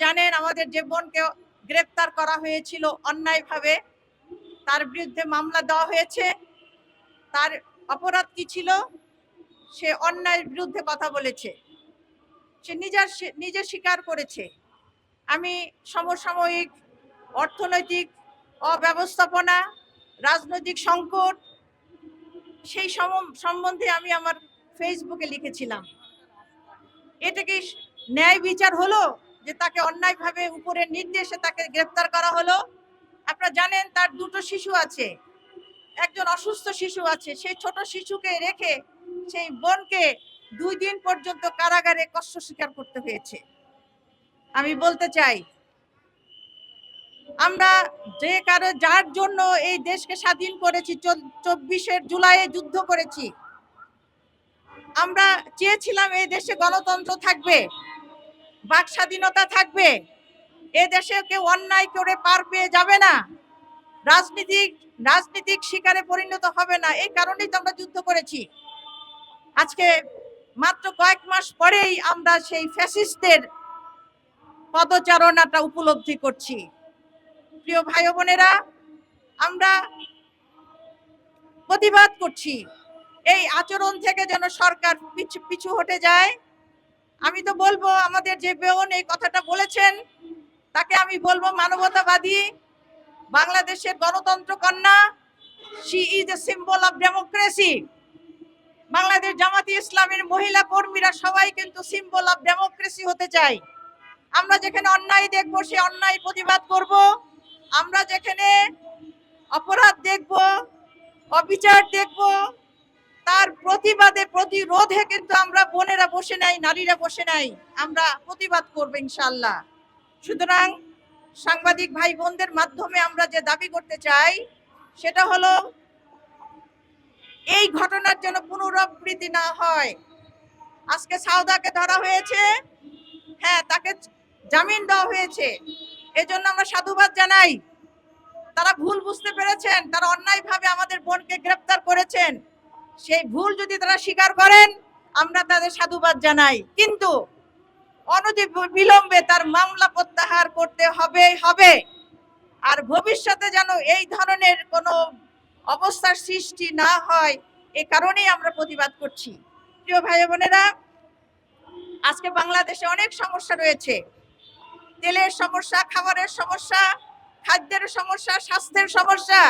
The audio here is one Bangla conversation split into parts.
জানেন আমাদের যে বোনকে গ্রেপ্তার করা হয়েছিল অন্যায়ভাবে, তার বিরুদ্ধে মামলা দেওয়া হয়েছে। তার অপরাধ কি ছিল? সে অন্যায়ের বিরুদ্ধে কথা বলেছে, সে নিজে স্বীকার করেছে। আমি সমসাময়িক অর্থনৈতিক অব্যবস্থাপনা, রাজনৈতিক সংকট, সেই সম্বন্ধে আমি আমার ফেসবুকে লিখেছিলাম। এটা কি ন্যায় বিচার হলো যে তাকে অন্যায়ভাবে উপরের নির্দেশে তাকে গ্রেফতার করা হলো? আপনারা জানেন তার দুটো শিশু আছে, একজন অসুস্থ শিশু আছে। সেই ছোট শিশুকে রেখে সেই বোনকে 2 দিন পর্যন্ত কারাগারে কষ্ট স্বীকার করতে হয়েছে। আমি বলতে চাই, আমরা যার জন্য এই দেশকে স্বাধীন করেছি, 24 জুলাই যুদ্ধ করেছি, আমরা চেয়েছিলাম এই দেশে গণতন্ত্র থাকবে, বাক স্বাধীনতা থাকবে, এ দেশে কেউ অন্যায় করে পার পেয়ে যাবে না, রাজনীতিক শিকারে পরিণত হবে না। এই কারণেই তো আমরা যুদ্ধ করেছি। আজকে মাত্র কয়েক মাস পরেই আমরা সেই ফ্যাসিস্টদের পদচারণাটা উপলব্ধি করছি। প্রিয় ভাই বোনেরা, আমরা প্রতিবাদ করছি এই আচরণ থেকে যেন সরকার পিছু হটে যায়। আমি তো বলবো, আমাদের যে বোন এই কথাটা বলেছেন তাকে আমি বলবো মানবতাবাদী, বাংলাদেশের গণতন্ত্র কন্যা। She is a symbol of democracy. Bangladesh জামাতি ইসলামের মহিলা কর্মীরা সবাই কিন্তু সিম্বল অফ ডেমোক্রেসি হতে চাই। আমরা যেখানে অন্যায় দেখব সে অন্যায় প্রতিবাদ করব, আমরা যেখানে অপরাধ দেখব, অবিচার দেখব, তার প্রতিবাদে প্রতিরোধে কিন্তু আমরা বোনেরা বসে নাই, নারীরা বসে নাই, আমরা প্রতিবাদ করব ইনশাআল্লাহ। সুতরাং সাংবাদিক ভাই বোনদের মাধ্যমে আমরা যে দাবি করতে চাই সেটা হলো, এই ঘটনার যেন পুনরাবৃত্তি না হয়। আজকে সাউদাকে ধরা হয়েছে, হ্যাঁ, তাকে জামিন দেওয়া হয়েছে, এজন্য আমরা সাধুবাদ জানাই। তারা ভুল বুঝতে পেরেছেন, তারা অন্যায়ভাবে আমাদের বোনকে গ্রেফতার করেছেন। সেই ভুল যদি তারা স্বীকার করেন, আমরা তাদের সাধুবাদ জানাই, কিন্তু অনতিবিলম্বে তার মামলা প্রত্যাহার করতে হবে। আর ভবিষ্যতে যেন এই ধরনের কোনো অবস্থার সৃষ্টি না হয়, এ কারণেই আমরা প্রতিবাদ করছি। প্রিয় ভাই বোনেরা, আজকে বাংলাদেশে অনেক সমস্যা রয়েছে। তেলের সমস্যা, খাবারের সমস্যা, খাদ্যের সমস্যা, স্বাস্থ্যের সমস্যা।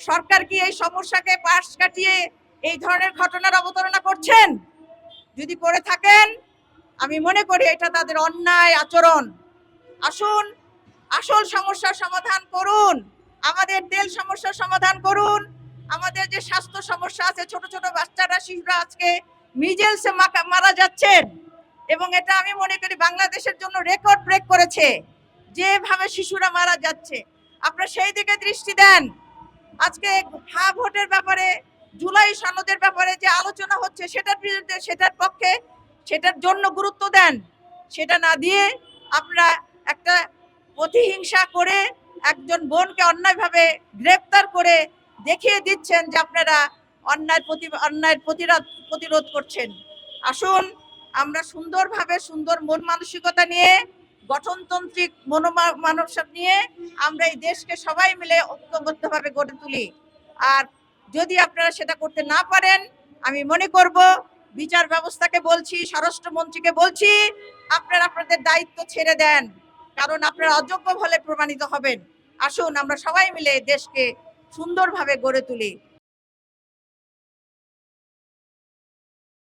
সরকার কি এই সমস্যাকে পাশ কাটিয়ে এই ধরনের ঘটনার অবতারণা করছেন? যদি করে থাকেন, আমি মনে করি এটা তাদের অন্যায় আচরণ। আসুন, আসল সমস্যার সমাধান করুন, আমাদের তেল সমস্যার সমাধান করুন। আমাদের যে স্বাস্থ্য সমস্যা আছে, ছোট ছোট বাচ্চারা, শিশুরা আজকে মিজেলসে মারা যাচ্ছেন, এবং এটা আমি মনে করি বাংলাদেশের জন্য রেকর্ড ব্রেক করেছে যেভাবে শিশুরা মারা যাচ্ছে। আপনারা সেই দিকে দৃষ্টি দেন। আজকে ভোটের ব্যাপারে, জুলাই সনদের ব্যাপারে যে আলোচনা হচ্ছে সেটার বিরুদ্ধে, সেটার পক্ষে, সেটার জন্য গুরুত্ব দেন। সেটা না দিয়ে আপনারা একটা প্রতিহিংসা করে একজন বোনকে অন্যায়ভাবে গ্রেফতার করে দেখিয়ে দিচ্ছেন যে আপনারা অন্যায়ের প্রতিরোধ করছেন। আসুন, আমরা সুন্দরভাবে, সুন্দর মন মানসিকতা নিয়ে, গঠনতান্ত্রিক মানসিকতা নিয়ে আমরা এই দেশকে সবাই মিলে ঐক্যবদ্ধভাবে গড়ে তুলি। আর যদি আপনারা সেটা করতে না পারেন, আমি মনে করব, বিচার ব্যবস্থাকে বলছি, স্বরাষ্ট্রমন্ত্রীকে বলছি, আপনারা আপনাদের দায়িত্ব ছেড়ে দেন, কারণ আপনারা অযোগ্য বলে প্রমাণিত হবেন। আসুন, আমরা সবাই মিলে দেশকে সুন্দরভাবে গড়ে তুলি।